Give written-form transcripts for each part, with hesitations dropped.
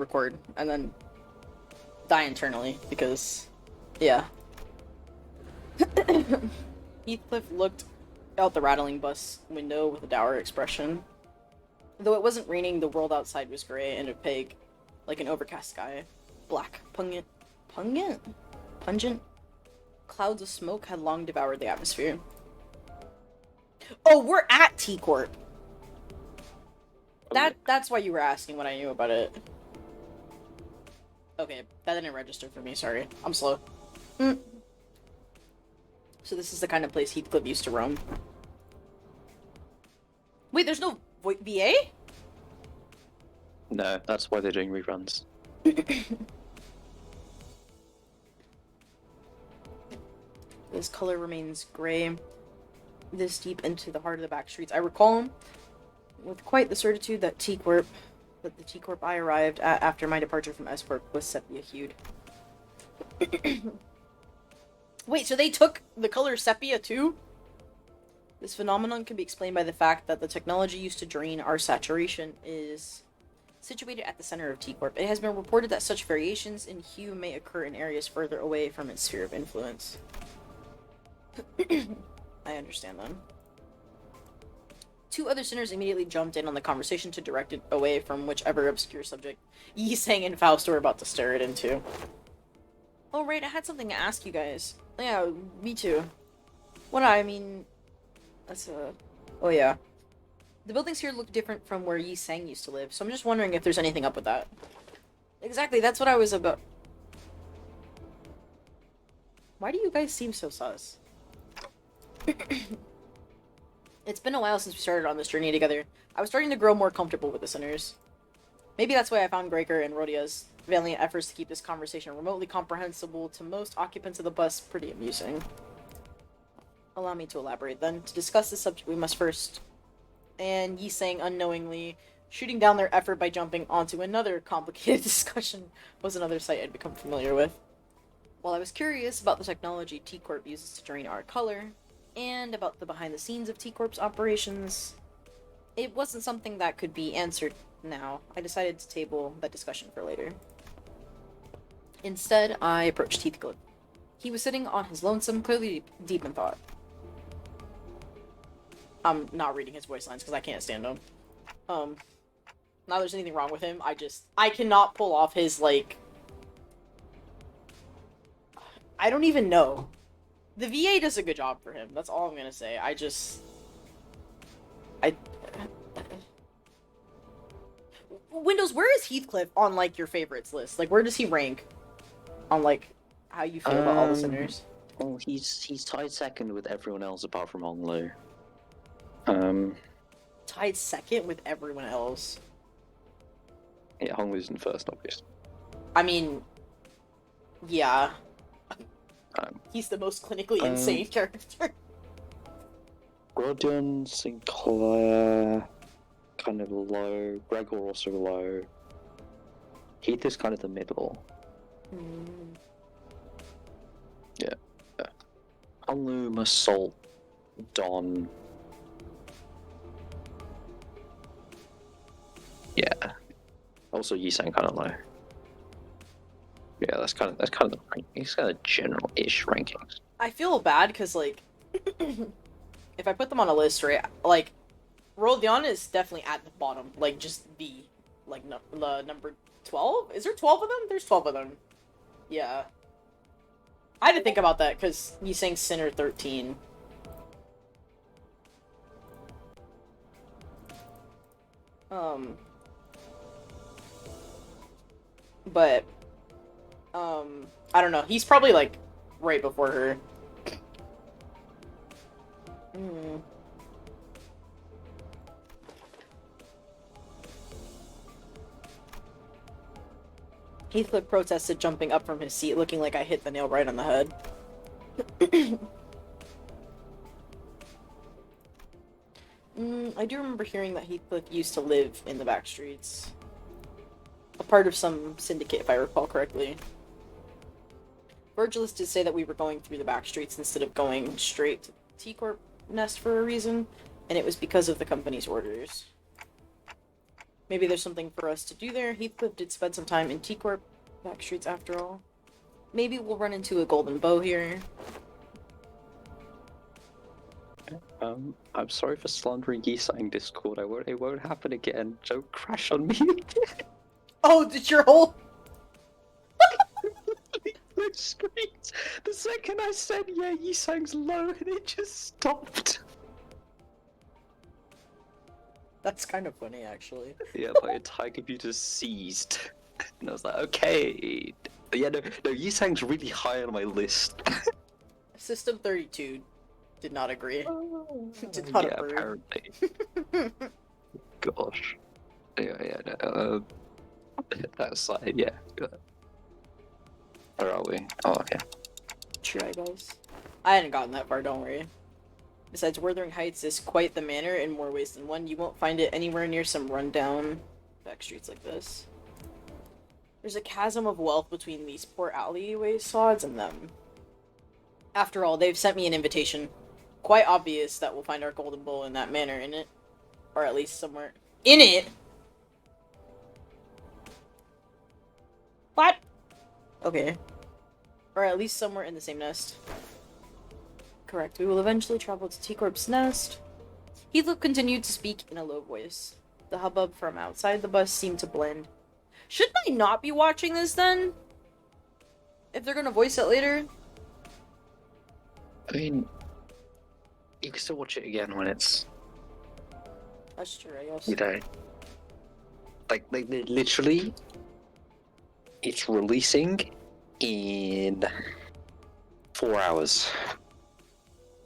record and then die internally because, yeah. Heathcliff looked out the rattling bus window with a dour expression. Though it wasn't raining, the world outside was gray and opaque, like an overcast sky. Black, pungent? Clouds of smoke had long devoured the atmosphere. Oh, we're at T-Corp! That's why you were asking what I knew about it. Okay, that didn't register for me, sorry. I'm slow. So this is the kind of place Heathcliff used to roam. Wait, there's no VA? No, that's why they're doing reruns. This color remains gray, this deep into the heart of the back streets. I recall with quite the certitude that the T-Corp I arrived at after my departure from S-Corp was sepia-hued. Wait, so they took the color sepia too? This phenomenon can be explained by the fact that the technology used to drain our saturation is situated at the center of T-Corp. It has been reported that such variations in hue may occur in areas further away from its sphere of influence. I understand then. Two other sinners immediately jumped in on the conversation to direct it away from whichever obscure subject Yi-Sang and Faust were about to stare it into. Oh right, I had something to ask you guys. Yeah, me too. Oh yeah. The buildings here look different from where Yi-Sang used to live, so I'm just wondering if there's anything up with that. Exactly, that's what I was about. Why do you guys seem so sus? It's been a while since we started on this journey together. I was starting to grow more comfortable with the sinners. Maybe that's why I found Gregor and Rodia's valiant efforts to keep this conversation remotely comprehensible to most occupants of the bus pretty amusing. Allow me to elaborate then. To discuss this subject we must first... And Yi-Sang unknowingly shooting down their effort by jumping onto another complicated discussion was another sight I'd become familiar with. While I was curious about the technology T-Corp uses to drain our color, and about the behind-the-scenes of T-Corp's operations, it wasn't something that could be answered now. I decided to table that discussion for later. Instead, I approached Heathcliff. He was sitting on his lonesome, clearly deep in thought. I'm not reading his voice lines because I can't stand him. Not there's anything wrong with him, I cannot pull off his, like... I don't even know. The VA does a good job for him. That's all I'm gonna say. Windows, where is Heathcliff on, like, your favorites list? Like, where does he rank on, like, how you feel about all the sinners? Well, he's tied second with everyone else apart from Hong Lu. Tied second with everyone else. Yeah, Hong Lu's in first, obviously. I mean, yeah. He's the most clinically insane character. Grodon, Sinclair, kind of low. Gregor also low. Heath is kind of the middle. Yeah. Honglu, Massault, Don. Yeah. Also Yi-Sang kind of low. Yeah, that's kind of the rank. He's got a general-ish rankings. I feel bad because, like, if I put them on a list, right, like, Roldion is definitely at the bottom, like, just B, like, the number 12? Is there 12 of them? There's 12 of them. Yeah. I had to think about that because you sang Sinner 13. But, I don't know. He's probably, like, right before her. Heathcliff protested, jumping up from his seat, looking like I hit the nail right on the head. I do remember hearing that Heathcliff used to live in the back streets. A part of some syndicate, if I recall correctly. Virgilus did say that we were going through the back streets instead of going straight to T-Corp nest for a reason, and it was because of the company's orders. Maybe there's something for us to do there. Heathcliff did spend some time in T-Corp back streets after all. Maybe we'll run into a Golden Bough here. I'm sorry for slandering Yisa in Discord. It won't happen again. Don't crash on me again. Oh, did your whole... No screens. The second I said, yeah, Yisang's low, and it just stopped. That's kind of funny, actually. Yeah, my entire computer seized. And I was like, okay. Yeah, no, Yisang's really high on my list. System 32 did not agree. Did not approve. Apparently. Gosh. Yeah, no, that side, yeah. Where are we? Oh, okay. Try, guys. I hadn't gotten that far, don't worry. Besides, Wuthering Heights is quite the manor in more ways than one. You won't find it anywhere near some rundown back streets like this. There's a chasm of wealth between these poor alleyway sods and them. After all, they've sent me an invitation. Quite obvious that we'll find our Golden Bull in that manor, in it. Or at least somewhere in it! What? Okay. Or at least somewhere in the same nest. Correct. We will eventually travel to T-Corp's nest. Heathcliff continued to speak in a low voice. The hubbub from outside the bus seemed to blend. Shouldn't I not be watching this then? If they're gonna voice it later? I mean, you can still watch it again when it's... That's true, I guess. You know... Like literally... It's releasing in 4 hours.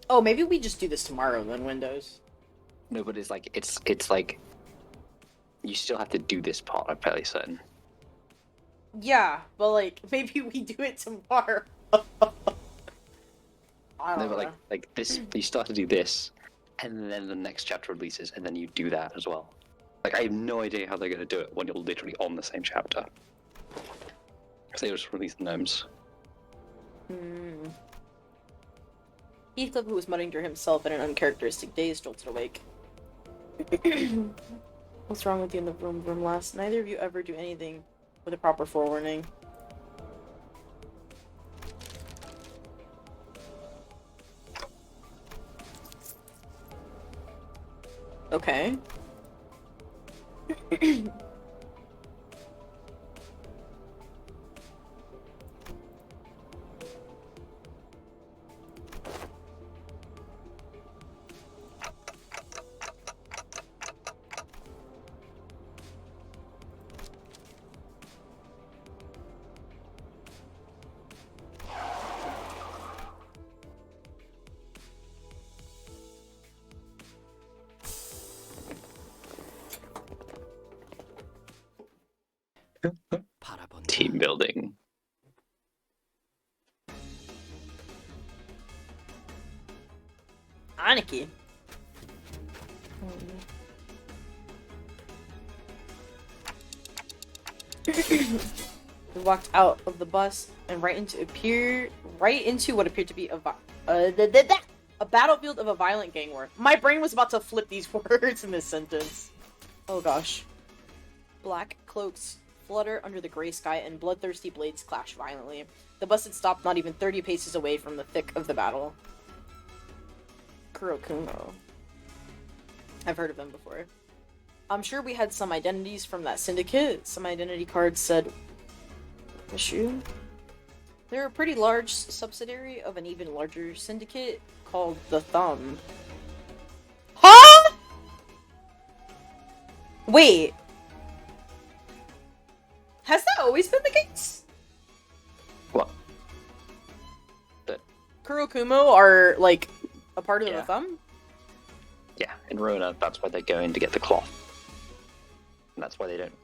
Oh, maybe we just do this tomorrow then, Windows. No, but it's like you still have to do this part, I'm fairly certain. Yeah, but like, maybe we do it tomorrow. I don't No, know. but like this, you start to do this, and then the next chapter releases, and then you do that as well. Like, I have no idea how they're going to do it when you're literally on the same chapter. Because they just release the gnomes. Heathcliff, who was muttering to himself in an uncharacteristic daze, jolted awake. What's wrong with you in the room last? Neither of you ever do anything with a proper forewarning. Okay. Team building. Aniki. We walked out of the bus and right into what appeared to be a battlefield of a violent gang war. My brain was about to flip these words in this sentence. Oh gosh. Black cloaks flutter under the gray sky and bloodthirsty blades clash violently. The bus had stopped not even 30 paces away from the thick of the battle. Kurokumo. I've heard of them before. I'm sure we had some identities from that syndicate. Some identity cards said... Issue? They're a pretty large subsidiary of an even larger syndicate called the Thumb. Huh?! Wait. Has that always been the case? What? Kurokumo are, like, a part of Yeah. the Thumb? Yeah, in Ruina, that's why they go in to get the cloth. And that's why they don't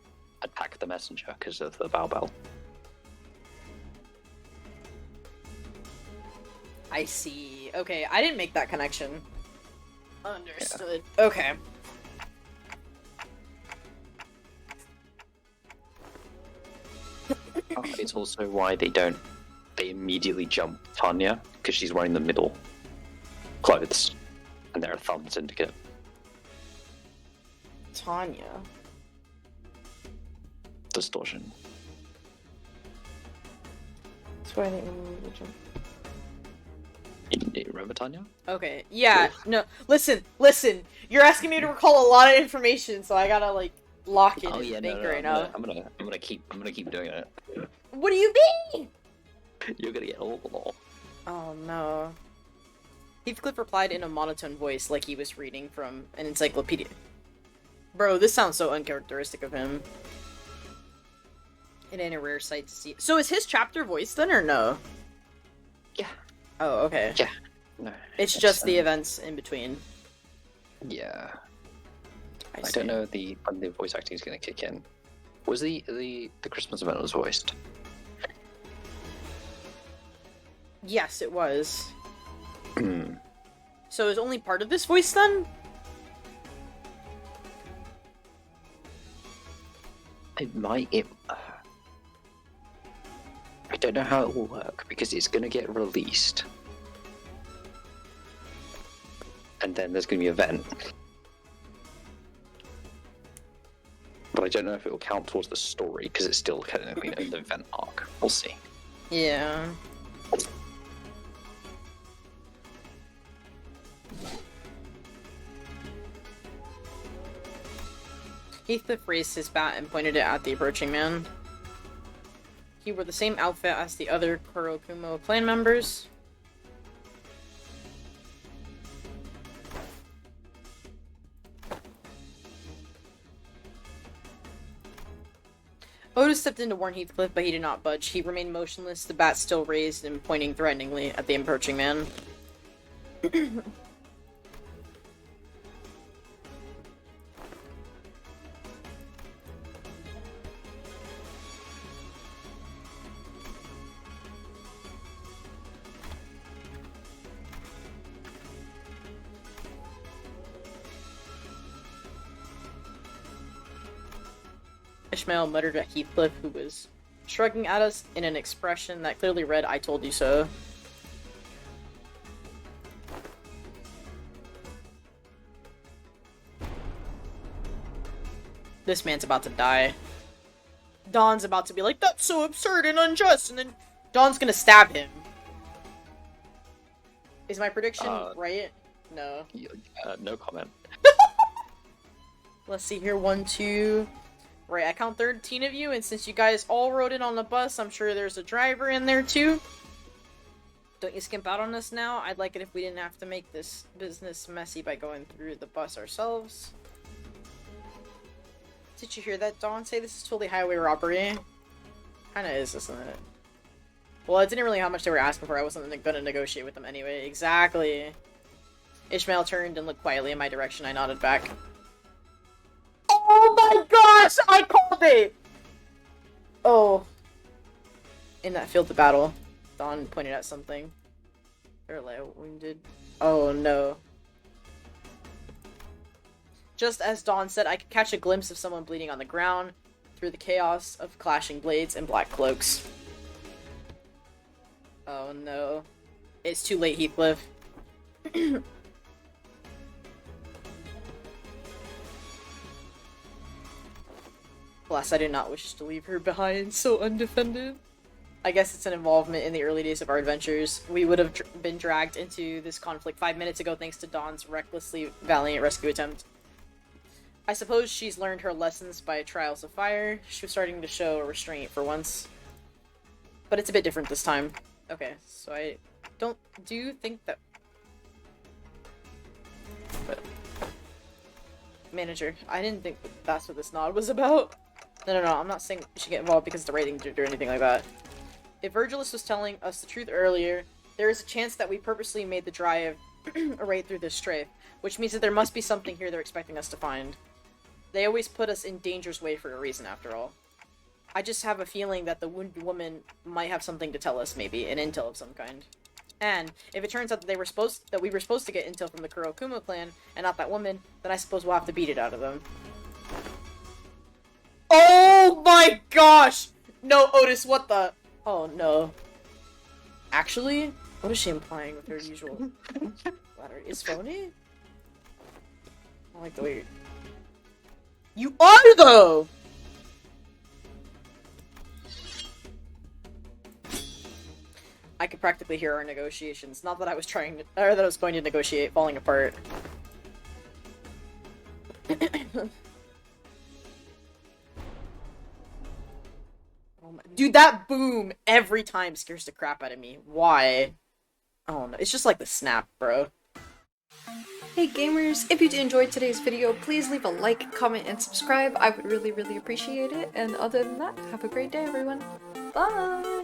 attack the messenger, because of the Bow Bell. I see. Okay, I didn't make that connection. Understood. Yeah. Okay. It's also why they immediately jump Tanya, because she's wearing the middle clothes, and they're a Thumb syndicate. Tanya. distortion. That's why I didn't remember the jump. You remember, Tanya? Okay, yeah, no, listen, you're asking me to recall a lot of information, so I gotta, like, lock in and think right now. I'm gonna keep doing it. What do you mean? You're gonna get all. Oh, no. Heathcliff replied in a monotone voice, like he was reading from an encyclopedia. Bro, this sounds so uncharacteristic of him. It ain't a rare sight to see. So is his chapter voiced then, or no? Yeah. Oh, okay. Yeah. No. It's just the events in between. Yeah. I see. don't know when the voice acting is going to kick in. Was the Christmas event was voiced? Yes, it was. Hmm. So is only part of this voice then? It might. I don't know how it will work because it's going to get released, and then there's going to be an event. But I don't know if it will count towards the story because it's still technically in the event arc. We'll see. Yeah. Heathcliff raised his bat and pointed it at the approaching man. He wore the same outfit as the other Kurokumo clan members. Otis stepped in to warn Heathcliff, but he did not budge. He remained motionless, the bat still raised and pointing threateningly at the approaching man. Ishmael muttered at Heathcliff, who was shrugging at us in an expression that clearly read, "I told you so." This man's about to die. Dawn's about to be like, "That's so absurd and unjust," and then Dawn's gonna stab him. Is my prediction right? No. No comment. Let's see here. 1, 2... Right, I count 13 of you, and since you guys all rode in on the bus, I'm sure there's a driver in there too. Don't you skimp out on us now? I'd like it if we didn't have to make this business messy by going through the bus ourselves. Did you hear that, Dawn? Say this is totally highway robbery? Kinda is, isn't it? Well, it didn't really know how much they were asking for. I wasn't gonna negotiate with them anyway. Exactly. Ishmael turned and looked quietly in my direction. I nodded back. Oh my gosh! I called it! Oh. In that field of battle, Dawn pointed at something. Fairly wounded. Oh no. Just as Dawn said, I could catch a glimpse of someone bleeding on the ground through the chaos of clashing blades and black cloaks. Oh no. It's too late, Heathcliff. Alas, I did not wish to leave her behind so undefended. I guess it's an involvement in the early days of our adventures. We would have been dragged into this conflict 5 minutes ago thanks to Dawn's recklessly valiant rescue attempt. I suppose she's learned her lessons by trials of fire. She was starting to show restraint for once. But it's a bit different this time. Okay, so I do think that... But... Manager, I didn't think that's what this nod was about. No, I'm not saying we should get involved because of the rating or anything like that. If Virgilus was telling us the truth earlier, there is a chance that we purposely made the drive right through this strafe, which means that there must be something here they're expecting us to find. They always put us in danger's way for a reason, after all. I just have a feeling that the wounded woman might have something to tell us, maybe, an intel of some kind. And if it turns out that we were supposed to get intel from the Kurokumo clan and not that woman, then I suppose we'll have to beat it out of them. Oh my gosh! No, Otis, what the? Oh no. Actually, what is she implying with her usual flattery? Is phony? I like the way you are, though! I could practically hear our negotiations. Not that I was trying to, or that I was going to negotiate falling apart. Oh my, dude, that boom every time scares the crap out of me. Why? Oh no, it's just like the snap, bro. Hey gamers, if you enjoyed today's video, please leave a like, comment, and subscribe. I would really, really appreciate it. And other than that, have a great day, everyone. Bye!